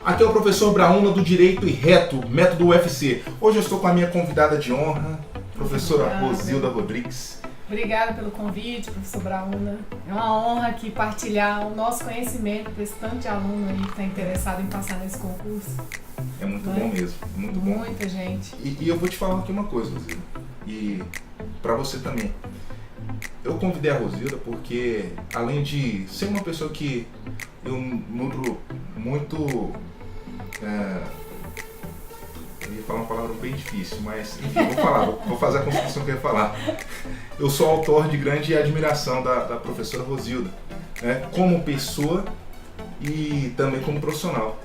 Aqui é o professor Brauna do Direito e Reto, método UFC. Hoje eu estou com a minha convidada de honra, professora Rosilda Rodrigues. Obrigada pelo convite, professor Brauna. É uma honra aqui partilhar o nosso conhecimento para esse tanto de aluno aí que está interessado em passar nesse concurso. É muito bom mesmo, muito bom. Muita gente. E eu vou te falar aqui uma coisa, Rosilda, e para você também. Eu convidei a Rosilda porque, além de ser uma pessoa que eu nutro muito... eu ia falar uma palavra bem difícil, mas enfim, vou fazer a construção que eu ia falar. Eu sou autor de grande admiração da professora Rosilda, né, como pessoa e também como profissional.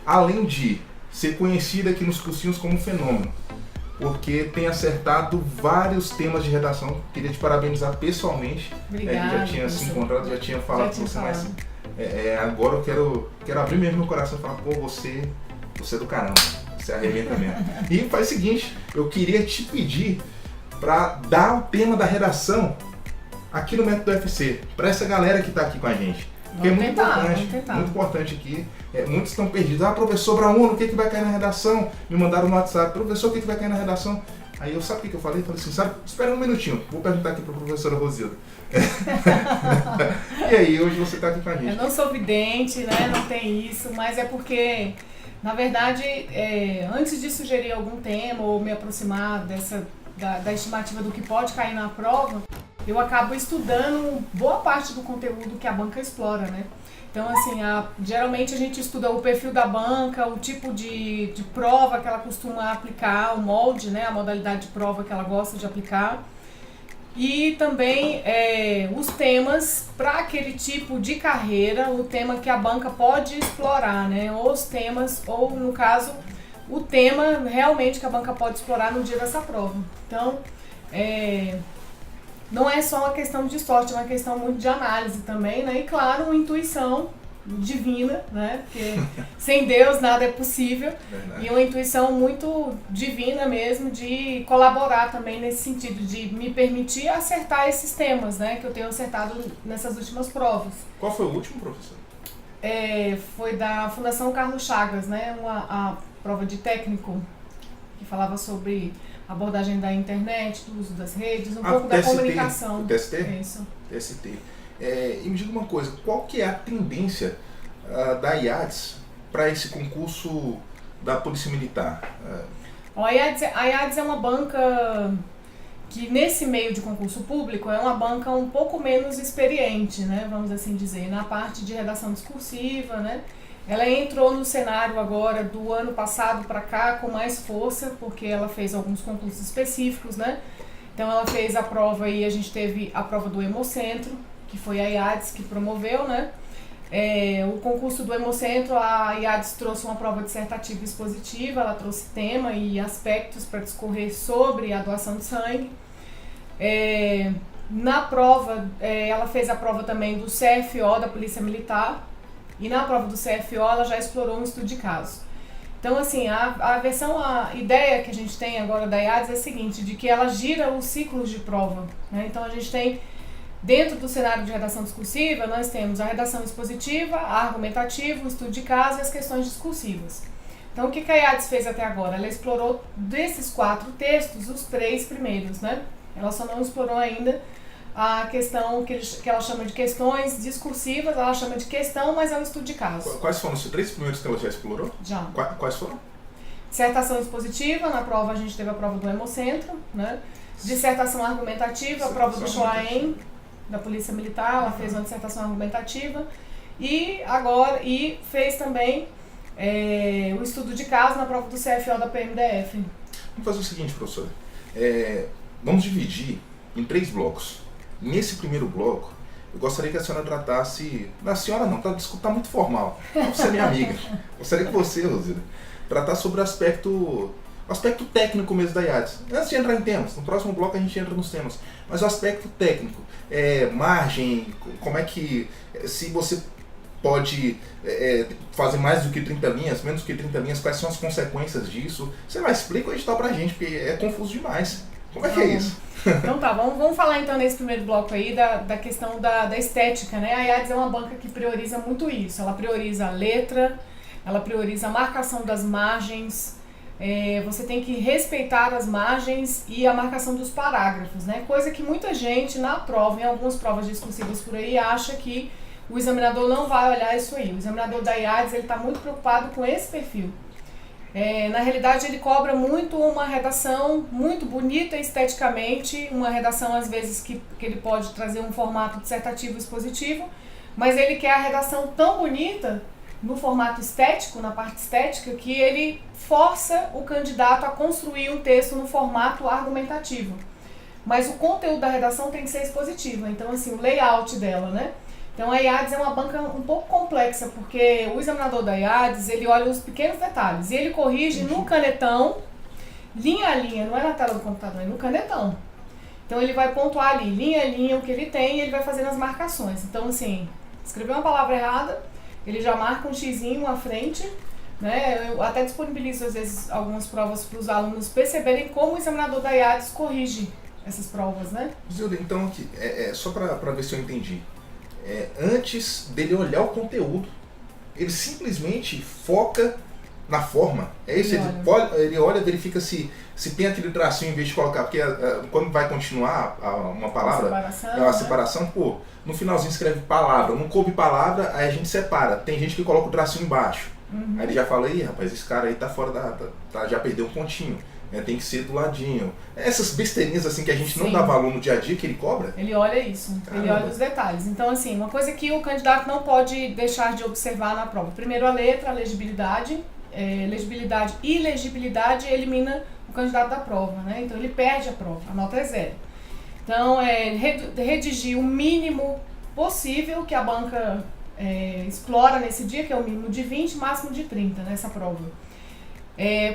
Além de ser conhecida aqui nos cursinhos como fenômeno, porque tem acertado vários temas de redação. Queria te parabenizar pessoalmente. Obrigada. Já tinha se encontrado, já tinha falado com você, mas agora eu quero abrir mesmo meu coração e falar, pô, você é do caramba, você arrebenta mesmo. E faz o seguinte, eu queria te pedir para dar o tema da redação aqui no Método UFC, para essa galera que está aqui com a gente. Porque é muito importante aqui. Muitos estão perdidos. Professor Brauna, o que vai cair na redação? Me mandaram no WhatsApp, professor, o que vai cair na redação? Aí eu, sabe o que eu falei? Eu falei assim, espera um minutinho, vou perguntar aqui para a professora Rosilda. E aí, hoje você está aqui com a gente. Eu não sou vidente, né? Não tem isso, mas é porque, na verdade, antes de sugerir algum tema ou me aproximar da estimativa do que pode cair na prova, eu acabo estudando boa parte do conteúdo que a banca explora, né? Então, assim, geralmente a gente estuda o perfil da banca, o tipo de prova que ela costuma aplicar, o molde, né? A modalidade de prova que ela gosta de aplicar. E também os temas para aquele tipo de carreira, o tema que a banca pode explorar, né? Ou os temas, ou no caso, o tema realmente que a banca pode explorar no dia dessa prova. Então, não é só uma questão de sorte, é uma questão muito de análise também, né? E claro, uma intuição divina, né? Porque sem Deus nada é possível. Verdade. E uma intuição muito divina mesmo de colaborar também nesse sentido, de me permitir acertar esses temas, né? Que eu tenho acertado nessas últimas provas. Qual foi o último, professor? Foi da Fundação Carlos Chagas, né? A prova de técnico que falava sobre abordagem da internet, do uso das redes, pouco da comunicação. O TST? Isso. TST. E me diga uma coisa, qual que é a tendência da IADS para esse concurso da Polícia Militar? A IADS é uma banca que, nesse meio de concurso público, é uma banca um pouco menos experiente, né, vamos assim dizer, na parte de redação discursiva, né? Ela entrou no cenário agora do ano passado para cá com mais força, porque ela fez alguns concursos específicos, né? Então ela fez a prova e a gente teve a prova do Hemocentro, que foi a IADS que promoveu, né? O concurso do Hemocentro, a IADS trouxe uma prova dissertativa expositiva, ela trouxe tema e aspectos para discorrer sobre a doação de sangue. Na prova, ela fez a prova também do CFO da Polícia Militar, e na prova do CFO ela já explorou um estudo de caso. Então, assim, a ideia que a gente tem agora da IADS é a seguinte, de que ela gira os ciclos de prova, né? Então, a gente tem, dentro do cenário de redação discursiva, nós temos a redação expositiva, a argumentativa, o estudo de caso e as questões discursivas. Então, o que a IADS fez até agora? Ela explorou, desses 4 textos, os 3 primeiros, né? Ela só não explorou ainda a questão que ela chama de questões discursivas, ela chama de questão, mas é um estudo de caso. Quais foram os 3 primeiros que ela já explorou? Já. Quais foram? Dissertação expositiva, na prova a gente teve a prova do Hemocentro, né? Dissertação argumentativa, a prova do Choaem, da Polícia Militar, ela fez uma dissertação argumentativa e fez também o estudo de caso na prova do CFO da PMDF. Vamos fazer o seguinte, professora, vamos dividir em 3 blocos. Nesse primeiro bloco, eu gostaria que a senhora tratasse... A senhora não, tá muito formal. Você é minha amiga. Gostaria que você, Rosilda, tratar sobre o aspecto técnico mesmo da IADS. Antes de entrar em temas, no próximo bloco a gente entra nos temas. Mas o aspecto técnico, margem, como é que... Se você pode fazer mais do que 30 linhas, menos do que 30 linhas, quais são as consequências disso? Você vai explicar o edital pra gente, porque é confuso demais. Como é que é isso? Então tá, vamos falar então nesse primeiro bloco aí da questão da estética, né? A IADS é uma banca que prioriza muito isso, ela prioriza a letra, ela prioriza a marcação das margens, você tem que respeitar as margens e a marcação dos parágrafos, né? Coisa que muita gente na prova, em algumas provas discursivas por aí, acha que o examinador não vai olhar isso aí. O examinador da IADES está muito preocupado com esse perfil. Na realidade, ele cobra muito uma redação muito bonita esteticamente, uma redação às vezes que ele pode trazer um formato dissertativo expositivo, mas ele quer a redação tão bonita no formato estético, na parte estética, que ele força o candidato a construir um texto no formato argumentativo. Mas o conteúdo da redação tem que ser expositivo, então assim, o layout dela, né? Então a IADES é uma banca um pouco complexa, porque o examinador da IADES, ele olha os pequenos detalhes e ele corrige no canetão, linha a linha, não é na tela do computador, é no canetão. Então ele vai pontuar ali, linha a linha, o que ele tem, e ele vai fazendo as marcações. Então assim, escreveu uma palavra errada, ele já marca um xizinho à frente, né? Eu até disponibilizo às vezes algumas provas para os alunos perceberem como o examinador da IADES corrige essas provas, né? Zilda, então aqui, só para ver se eu entendi. Antes dele olhar o conteúdo, ele simplesmente foca na forma. É isso? Ele olha, verifica se tem aquele tracinho em vez de colocar, porque quando vai continuar uma palavra, a separação, pô, no finalzinho escreve palavra, não coube palavra, aí a gente separa. Tem gente que coloca o tracinho embaixo. Aí ele já fala, ih, rapaz, esse cara aí tá fora já perdeu um pontinho. Tem que ser do ladinho. Essas besteirinhas assim que a gente não dá valor no dia a dia, que ele cobra. Ele olha isso, ele olha os detalhes. Então assim, uma coisa que o candidato não pode deixar de observar na prova. Primeiro a letra, a legibilidade. Legibilidade e legibilidade elimina o candidato da prova, né? Então ele perde a prova, a nota é 0. Então redigir o mínimo possível que a banca explora nesse dia, que é o mínimo de 20, máximo de 30 nessa prova.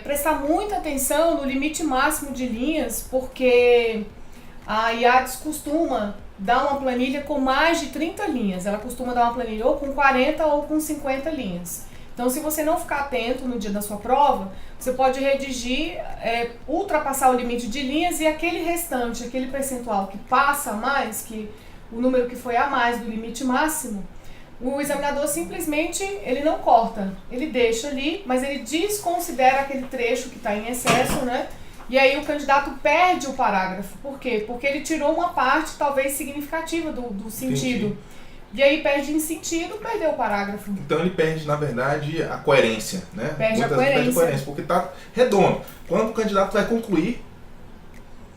Prestar muita atenção no limite máximo de linhas, porque a IADES costuma dar uma planilha com mais de 30 linhas. Ela costuma dar uma planilha ou com 40 ou com 50 linhas. Então, se você não ficar atento no dia da sua prova, você pode redigir, ultrapassar o limite de linhas, e aquele restante, aquele percentual que passa a mais, que o número que foi a mais do limite máximo, o examinador simplesmente, ele não corta, ele deixa ali, mas ele desconsidera aquele trecho que está em excesso, né? E aí o candidato perde o parágrafo. Por quê? Porque ele tirou uma parte talvez significativa do sentido. Entendi. E aí perde em sentido, perdeu o parágrafo. Então ele perde, na verdade, a coerência, né? Perde Muitas a vezes coerência. perde a coerência, porque está redondo. Quando o candidato vai concluir,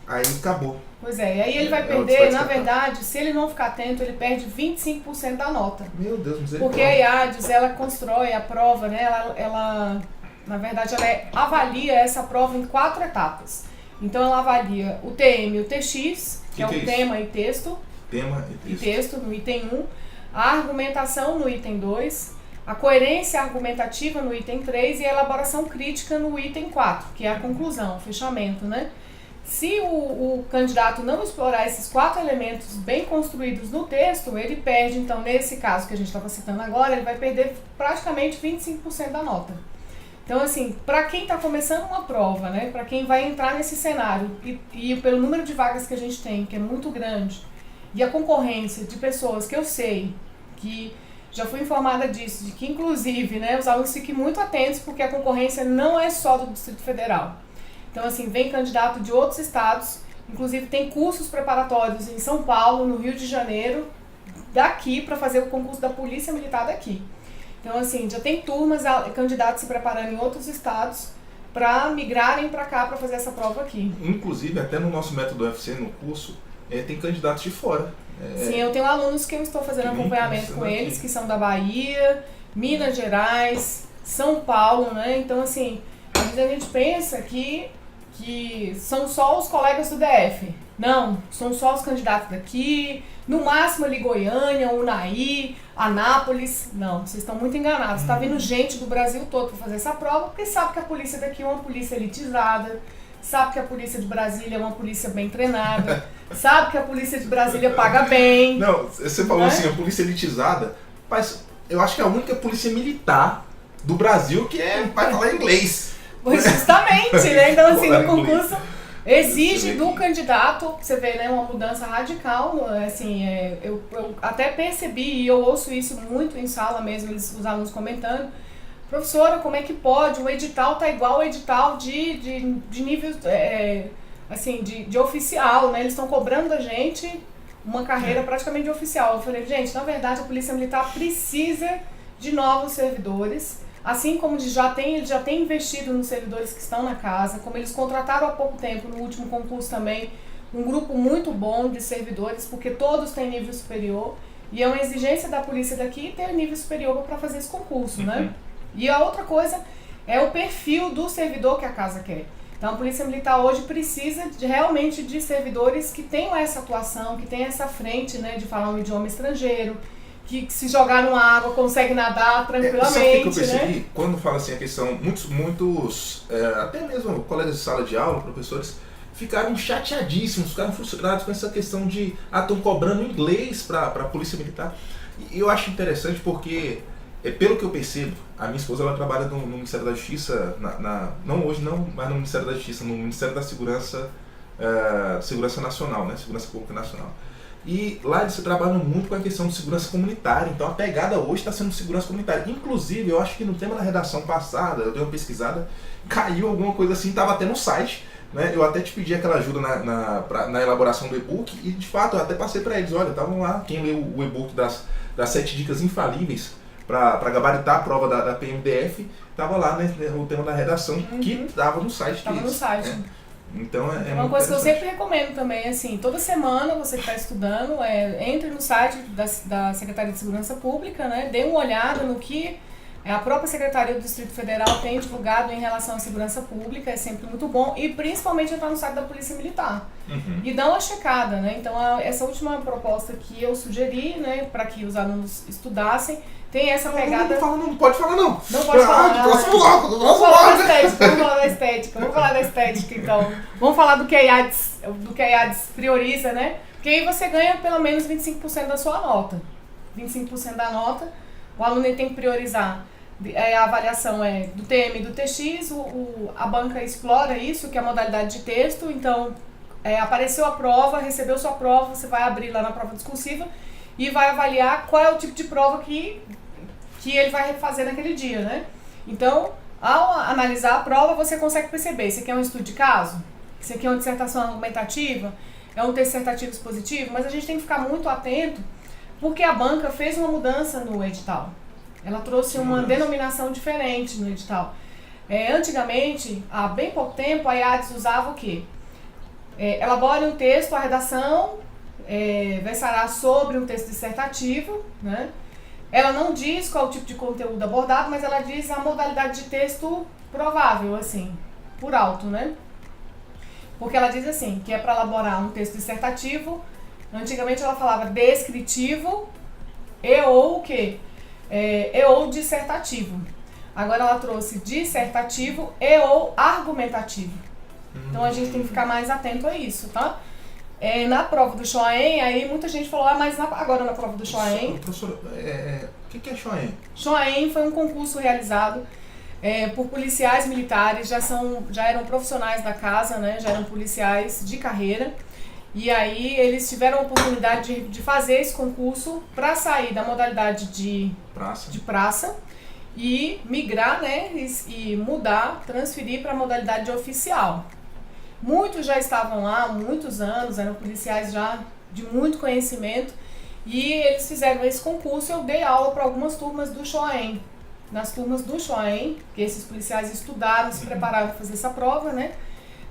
aí acabou. Pois é, e aí ele vai perder, na verdade, se ele não ficar atento, ele perde 25% da nota. Meu Deus, misericórdia. Porque a IADES, ela constrói a prova, né? Ela na verdade, ela avalia essa prova em 4 etapas. Então ela avalia o TM e o TX, que é o tema e texto. Tema e texto no item 1, a argumentação no item 2, a coerência argumentativa no item 3 e a elaboração crítica no item 4, que é a conclusão, o fechamento, né? Se o candidato não explorar esses 4 elementos bem construídos no texto, ele perde, então, nesse caso que a gente estava citando agora, ele vai perder praticamente 25% da nota. Então, assim, para quem está começando uma prova, né, para quem vai entrar nesse cenário, e pelo número de vagas que a gente tem, que é muito grande, e a concorrência de pessoas que eu sei, que já fui informada disso, de que inclusive, né, os alunos fiquem muito atentos, porque a concorrência não é só do Distrito Federal. Então, assim, vem candidato de outros estados, inclusive tem cursos preparatórios em São Paulo, no Rio de Janeiro, daqui, para fazer o concurso da Polícia Militar daqui. Então, assim, já tem turmas, candidatos se preparando em outros estados para migrarem para cá para fazer essa prova aqui. Inclusive, até no nosso método UFC, no curso, tem candidatos de fora. Sim, eu tenho alunos que eu estou fazendo acompanhamento com eles, que são da Bahia, Minas Gerais, São Paulo, né? Então, assim, às vezes a gente pensa que são só os colegas do DF. Não, são só os candidatos daqui, no máximo ali Goiânia, Unai, Anápolis. Não, vocês estão muito enganados. Está vindo gente do Brasil todo para fazer essa prova, porque sabe que a polícia daqui é uma polícia elitizada, sabe que a polícia de Brasília é uma polícia bem treinada, sabe que a polícia de Brasília paga bem. Não, você falou assim, a polícia elitizada, mas eu acho que é a única polícia militar do Brasil que vai falar inglês. Pois justamente, né? Então, assim, o concurso exige do candidato, você vê, né, uma mudança radical, assim, eu até percebi, e eu ouço isso muito em sala mesmo, os alunos comentando, professora, como é que pode? O edital tá igual ao edital de nível, assim, de oficial, né? Eles estão cobrando da gente uma carreira praticamente de oficial. Eu falei, gente, na verdade a Polícia Militar precisa de novos servidores, assim como ele já tem investido nos servidores que estão na casa, como eles contrataram há pouco tempo, no último concurso também, um grupo muito bom de servidores, porque todos têm nível superior, e é uma exigência da polícia daqui ter nível superior para fazer esse concurso, né? E a outra coisa é o perfil do servidor que a casa quer. Então a Polícia Militar hoje precisa realmente de servidores que tenham essa atuação, que tenham essa frente, né, de falar um idioma estrangeiro, que se jogar numa água consegue nadar tranquilamente. Sabe o que eu percebi? Né? Quando fala assim a questão, muitos até mesmo colegas de sala de aula, professores, ficaram chateadíssimos, ficaram frustrados com essa questão de estão cobrando inglês para a Polícia Militar. E eu acho interessante porque, pelo que eu percebo, a minha esposa ela trabalha no Ministério da Justiça, não hoje não, mas no Ministério da Justiça, no Ministério da Segurança Nacional, né? Segurança Pública Nacional. E lá eles trabalham muito com a questão de segurança comunitária, então a pegada hoje está sendo segurança comunitária. Inclusive, eu acho que no tema da redação passada, eu dei uma pesquisada, caiu alguma coisa assim, estava até no site, né? Eu até te pedi aquela ajuda na elaboração do e-book e de fato eu até passei para eles, olha, estavam lá, quem leu o e-book das 7 dicas infalíveis para gabaritar a prova da PMDF, estava lá, né, o tema da redação, que estava no site. Estava no site. Então é uma coisa que eu sempre recomendo também, assim, toda semana você que está estudando, entre no site da Secretaria de Segurança Pública, né, dê uma olhada no que a própria Secretaria do Distrito Federal tem divulgado em relação à segurança pública, é sempre muito bom, e principalmente entrar no site da Polícia Militar. E dar uma checada, né, então essa última proposta que eu sugeri, né, para que os alunos estudassem, tem essa pegada... Não pode falar não. Não pode falar. Vamos falar da estética, então. Vamos falar do que a IADS prioriza, né? Porque aí você ganha pelo menos 25% da sua nota. 25% da nota, o aluno tem que priorizar. A avaliação do TM e do TX, a banca explora isso, que é a modalidade de texto. Então, apareceu a prova, recebeu sua prova, você vai abrir lá na prova discursiva e vai avaliar qual é o tipo de prova que ele vai fazer naquele dia, né? Então, ao analisar a prova, você consegue perceber se aqui é um estudo de caso, se aqui é uma dissertação argumentativa, é um texto dissertativo expositivo, mas a gente tem que ficar muito atento, porque a banca fez uma mudança no edital. Ela trouxe uma denominação diferente no edital. Antigamente, há bem pouco tempo, a IADS usava o quê? Elabore um texto, a redação versará sobre um texto dissertativo, né? Ela não diz qual o tipo de conteúdo abordado, mas ela diz a modalidade de texto provável, assim, por alto, né? Porque ela diz assim, que é para elaborar um texto dissertativo. Antigamente ela falava descritivo ou o quê? Ou dissertativo. Agora ela trouxe dissertativo ou argumentativo. Então a gente tem que ficar mais atento a isso, tá? Na prova do Shoaen, aí muita gente falou, mas agora na prova do Shoaen... Professora, o que é Shoaen? Shoaen foi um concurso realizado por policiais militares, já eram profissionais da casa, né? Já eram policiais de carreira. E aí eles tiveram a oportunidade de fazer esse concurso para sair da modalidade de praça e migrar, né? E mudar, transferir para a modalidade de oficial. Muitos já estavam lá há muitos anos, eram policiais já de muito conhecimento e eles fizeram esse concurso. Eu dei aula para algumas turmas do Shoaen. Nas turmas do Shoaen, que esses policiais estudaram, se prepararam para fazer essa prova, né?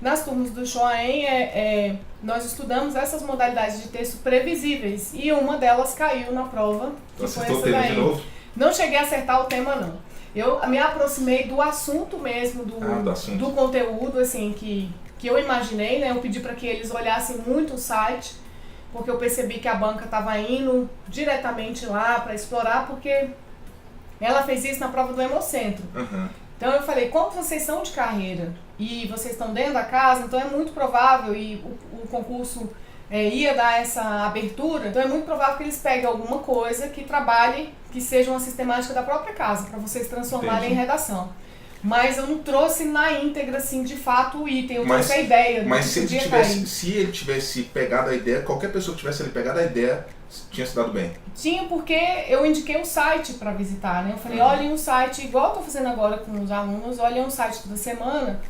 Nas turmas do Shoaen, nós estudamos essas modalidades de texto previsíveis e uma delas caiu na prova, que foi essa daí. De novo? Não cheguei a acertar o tema, não. Eu me aproximei do assunto mesmo, do conteúdo, assim, que eu imaginei, né? Eu pedi para que eles olhassem muito o site, porque eu percebi que a banca estava indo diretamente lá para explorar, porque ela fez isso na prova do Hemocentro. Então eu falei, como vocês são de carreira e vocês estão dentro da casa, então é muito provável, e o concurso ia dar essa abertura, então é muito provável que eles peguem alguma coisa que trabalhe, que seja uma sistemática da própria casa, para vocês transformarem em redação. mas eu não trouxe na íntegra, assim, de fato, o item. Eu Mas- trouxe a ideia. Mas do que se podia cair. ele tivesse pegado a ideia, qualquer pessoa que tivesse ali pegado a ideia, tinha se dado bem. Tinha, porque eu indiquei o site para visitar, né? Eu falei, Uhum. olhem um site, igual eu tô fazendo agora com os alunos, olhem um site toda semana,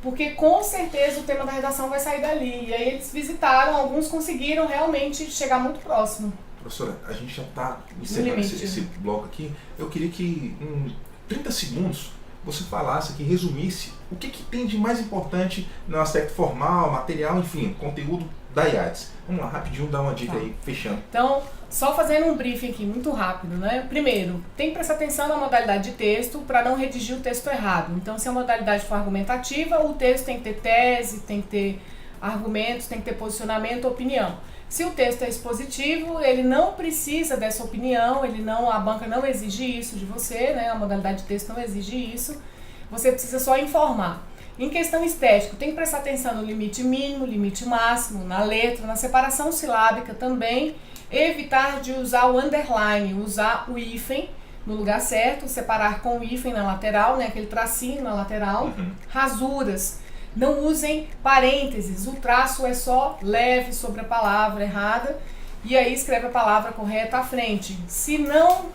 porque com certeza o tema da redação vai sair dali. E aí eles visitaram, alguns conseguiram realmente chegar muito próximo. Professora, a gente já está encerrando limite. esse bloco aqui. Eu queria que em 30 segundos você falasse aqui, resumisse o que tem de mais importante no aspecto formal, material, enfim, conteúdo da IADES. Vamos lá, rapidinho, dar uma dica Tá. aí, fechando. Então, só fazendo um briefing aqui muito rápido, né? Primeiro, tem que prestar atenção na modalidade de texto para não redigir o texto errado. Então, se a modalidade for argumentativa, o texto tem que ter tese, tem que ter argumentos, tem que ter posicionamento, opinião. Se o texto é expositivo, ele não precisa dessa opinião, a banca não exige isso de você, né? A modalidade de texto não exige isso. Você precisa só informar. Em questão estética, tem que prestar atenção no limite mínimo, limite máximo, na letra, na separação silábica também. Evitar de usar o underline, usar o hífen no lugar certo, separar com o hífen na lateral, né? Aquele tracinho na lateral. Uhum. Rasuras. Não usem parênteses, o traço é só leve sobre a palavra errada e aí escreve a palavra correta à frente. Se não,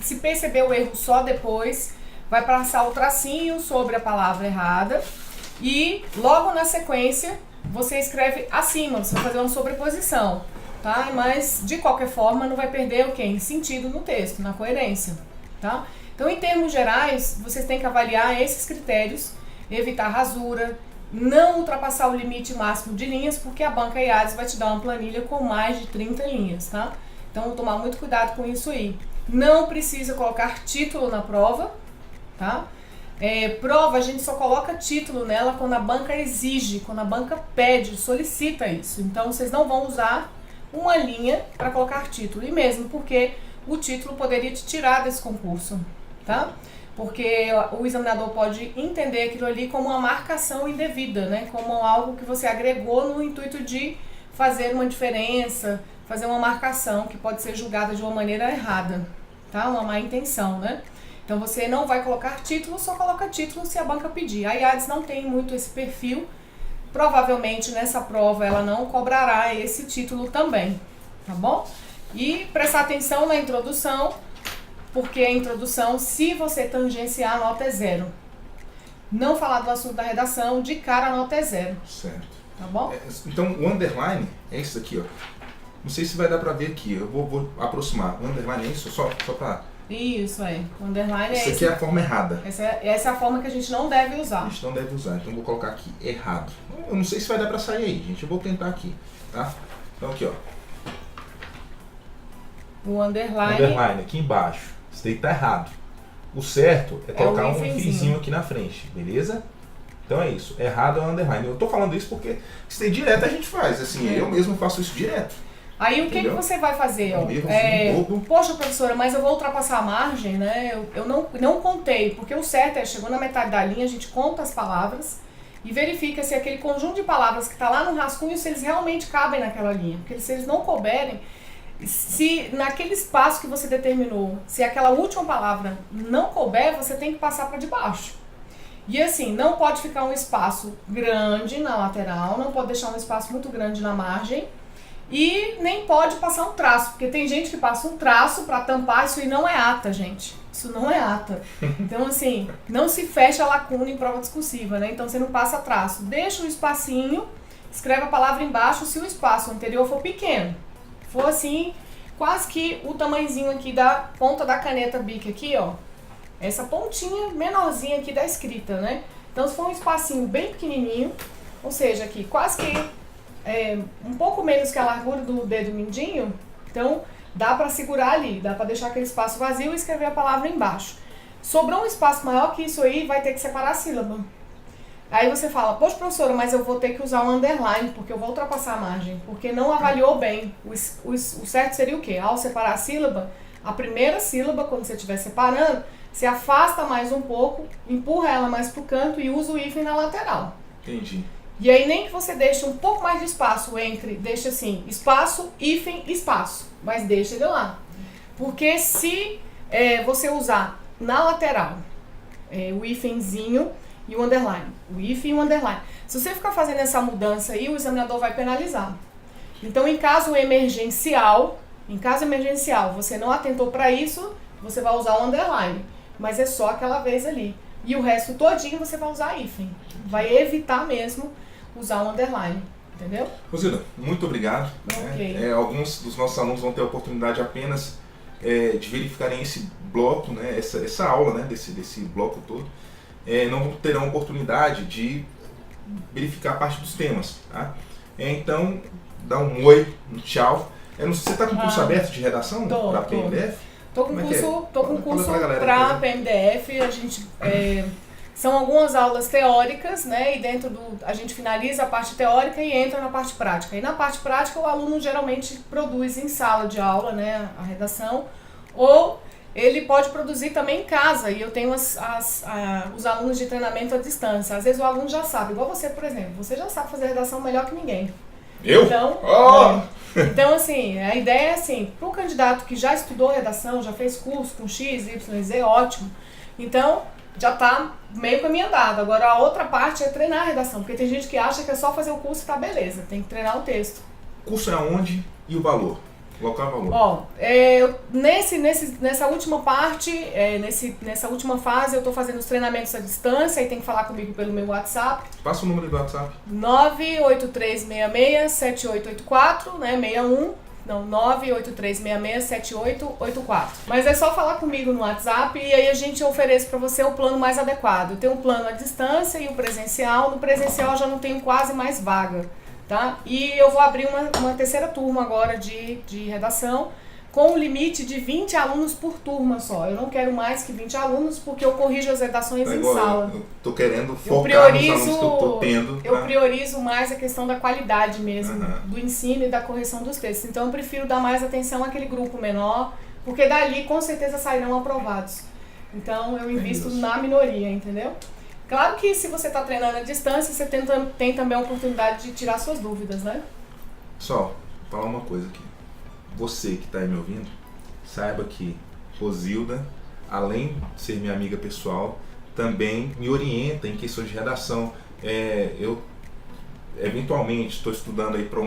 se perceber o erro só depois, vai passar o tracinho sobre a palavra errada e logo na sequência você escreve acima, você vai fazer uma sobreposição, tá? Mas de qualquer forma não vai perder o quê? Em sentido no texto, na coerência, tá? Então em termos gerais, vocês têm que avaliar esses critérios. Evitar rasura, não ultrapassar o limite máximo de linhas, porque a banca IADES vai te dar uma planilha com mais de 30 linhas, tá? Então, tomar muito cuidado com isso aí. Não precisa colocar título na prova, tá? Prova, a gente só coloca título nela quando a banca exige, quando a banca pede, solicita isso. Então, vocês não vão usar uma linha para colocar título, e mesmo porque o título poderia te tirar desse concurso, tá? Porque o examinador pode entender aquilo ali como uma marcação indevida, né? Como algo que você agregou no intuito de fazer uma diferença, fazer uma marcação que pode ser julgada de uma maneira errada, tá? Uma má intenção, né? Então você não vai colocar título, só coloca título se a banca pedir. A IADES não tem muito esse perfil, provavelmente nessa prova ela não cobrará esse título também, tá bom? E prestar atenção na introdução, porque a introdução, se você tangenciar, a nota é 0. Não falar do assunto da redação, de cara a nota é 0. Certo. Tá bom? Então, o underline é isso aqui, ó. Não sei se vai dar pra ver aqui, eu vou aproximar. O underline é isso, só pra... Isso aí. O underline Isso é aqui é a forma errada. essa é a forma que a gente não deve A usar. gente não deve usar, então eu vou colocar aqui errado. Eu não sei se vai dar pra sair aí, gente. Eu vou tentar aqui, tá? Então aqui, ó. O underline, Underline aqui embaixo. Isso daí tá errado. O certo é colocar o um hífenzinho. hífenzinho aqui na frente, beleza? Então é isso. Errado é o underline. Eu tô falando isso porque isso daí direto a gente faz. Assim, eu mesmo faço isso direto. Aí o que Entendeu? você vai fazer? Ó? Um errozinho bobo. Poxa, professora, mas eu vou ultrapassar a margem, né? Eu não contei, porque o certo é, chegou na metade da linha, a gente conta as palavras e verifica se aquele conjunto de palavras que está lá no rascunho, se eles realmente cabem naquela linha. Porque se eles não couberem, se naquele espaço que você determinou, se aquela última palavra não couber, você tem que passar para debaixo. E assim, não pode ficar um espaço grande na lateral, não pode deixar um espaço muito grande na margem e nem pode passar um traço, porque tem gente que passa um traço para tampar, isso aí não é ata, gente. Isso não é ata. Então assim, não se fecha a lacuna em prova discursiva, né? Então você não passa traço. Deixa um espacinho, escreve a palavra embaixo se o espaço anterior for pequeno. For assim, quase que o tamanhozinho aqui da ponta da caneta Bic aqui, ó. Essa pontinha menorzinha aqui da escrita, né? Então se for um espacinho bem pequenininho, ou seja, aqui quase que um pouco menos que a largura do dedo mindinho, então dá para segurar ali, dá para deixar aquele espaço vazio e escrever a palavra embaixo. Sobrou um espaço maior que isso aí, vai ter que separar a sílaba. Aí você fala, poxa professora, mas eu vou ter que usar um underline, porque eu vou ultrapassar a margem, porque não avaliou bem. O certo seria o quê? Ao separar a sílaba, a primeira sílaba, quando você estiver separando, você afasta mais um pouco, empurra ela mais pro canto e usa o hífen na lateral. Entendi. E aí nem que você deixe um pouco mais de espaço entre, deixa assim, espaço, hífen, espaço, mas deixa ele lá. Porque se você usar na lateral o hífenzinho e o underline. O hífen e o underline. Se você ficar fazendo essa mudança aí, o examinador vai penalizar. Então, em caso emergencial, você não atentou para isso, você vai usar o underline. Mas é só aquela vez ali. E o resto todinho você vai usar hífen. Vai evitar mesmo usar o underline. Entendeu? Rosilda, muito obrigado. Okay. Né? Alguns dos nossos alunos vão ter a oportunidade apenas de verificarem esse bloco, né? essa aula, né? desse bloco todo. Não terão oportunidade de verificar a parte dos temas. Tá? Então, dá um oi, um tchau. Você está com curso aberto de redação para PMDF? Tô com curso para PMDF. A gente são algumas aulas teóricas, né? E dentro a gente finaliza a parte teórica e entra na parte prática. E na parte prática o aluno geralmente produz em sala de aula, né? A redação, ou ele pode produzir também em casa. E eu tenho os alunos de treinamento à distância. Às vezes o aluno já sabe, igual você, por exemplo. Você já sabe fazer redação melhor que ninguém. Eu? Então, então, assim, a ideia é assim, para um candidato que já estudou redação, já fez curso com X, Y, Z, ótimo. Então, já está meio caminho andado. Agora, a outra parte é treinar a redação, porque tem gente que acha que é só fazer o curso e tá beleza, tem que treinar o texto. O curso é aonde e o valor? Local e valor? Ó, nessa última parte, nessa última fase, eu estou fazendo os treinamentos à distância e tem que falar comigo pelo meu WhatsApp. Passa o número do WhatsApp. 983667884, né, 61. Não, 983667884. Mas é só falar comigo no WhatsApp e aí a gente oferece para você o plano mais adequado. Tem um plano à distância e o presencial. No presencial eu já não tenho quase mais vaga, tá? E eu vou abrir uma terceira turma agora de redação com um limite de 20 alunos por turma só. Eu não quero mais que 20 alunos porque eu corrijo as redações em sala. Eu tô querendo focar nos alunos que eu tô tendo. Eu priorizo mais a questão da qualidade mesmo, do ensino e da correção dos textos. Então eu prefiro dar mais atenção àquele grupo menor, porque dali com certeza sairão aprovados. Então eu invisto na minoria, entendeu? Claro que se você está treinando à distância, você tem também a oportunidade de tirar suas dúvidas, né? Pessoal, vou falar uma coisa aqui. Você que está aí me ouvindo, saiba que Rosilda, além de ser minha amiga pessoal, também me orienta em questões de redação. Eu eventualmente estou estudando aí para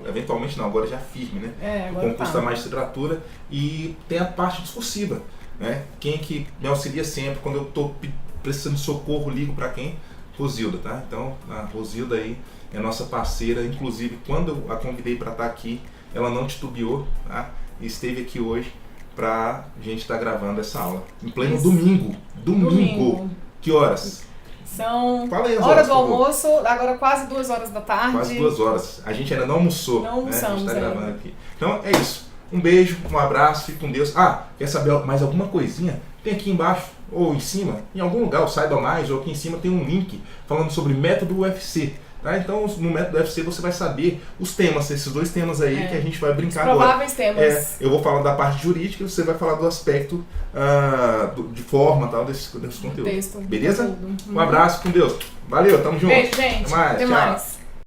eventualmente não, agora já firme, né? O concurso da magistratura e tem a parte discursiva, né? Quem que me auxilia sempre quando eu estou precisando de socorro, ligo para quem? Rosilda, tá? Então a Rosilda aí é nossa parceira, inclusive quando eu a convidei para estar aqui, ela não titubeou, tá? E esteve aqui hoje pra gente estar gravando essa aula. Em pleno domingo. Que horas? São aí, hora do almoço, agora quase 2 horas da tarde. Quase 2 horas. A gente ainda não almoçou. Não almoçamos, né? A gente tá gravando aqui. Então é isso. Um beijo, um abraço, fique com Deus. Quer saber mais alguma coisinha? Tem aqui embaixo, ou em cima, em algum lugar, o Saiba Mais, ou aqui em cima tem um link falando sobre método UFC. Tá? Então, no método UFC você vai saber os temas, esses 2 temas aí que a gente vai brincar agora. Prováveis temas. Eu vou falar da parte jurídica e você vai falar do aspecto de forma tal, desse conteúdo. Texto, beleza? Conteúdo. Um abraço, com Deus. Valeu, tamo junto. Beijo, gente. Até mais. Até mais.